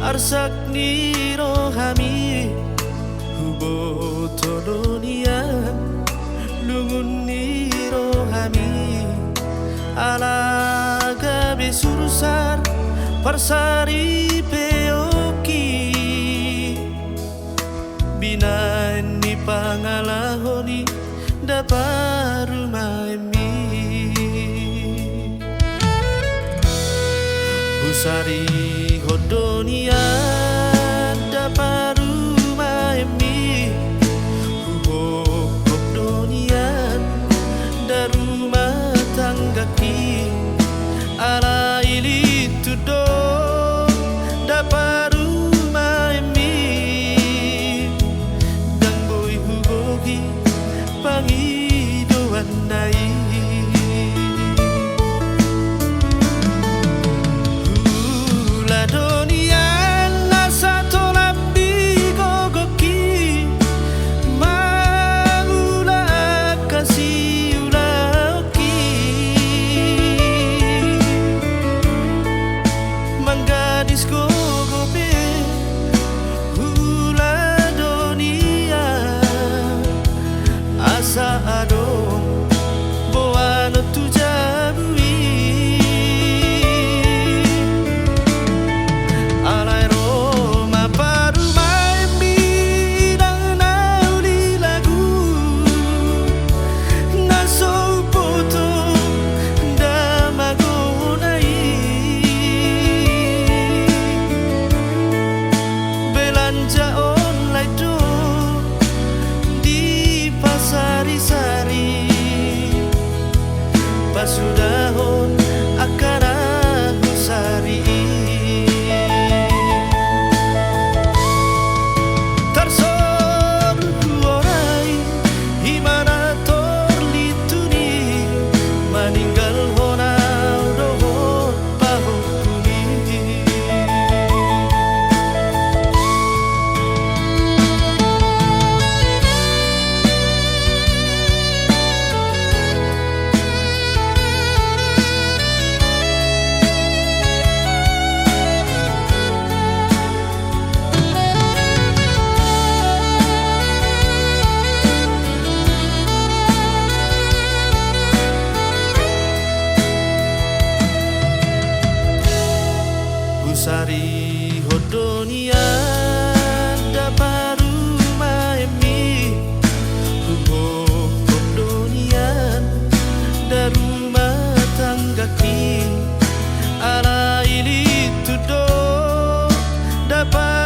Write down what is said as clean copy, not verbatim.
arsak ni rohami hubo todonia lungun ni rohami alaga besurusar parsari peoki bina ni pangalahoni daparu maemi Husari hodonia daparu maemi Hubo hodonian daruma tanggaki ala ili tudo daparu maemi dang boy hubogi pangidoan nai Pasudahon akara husari tarsor huorai himana torlituni maninggal hona dohon pahokuni Husari hodonia daparu maemi Hubo hodonian daruma tanggaki ala ili tudo dapat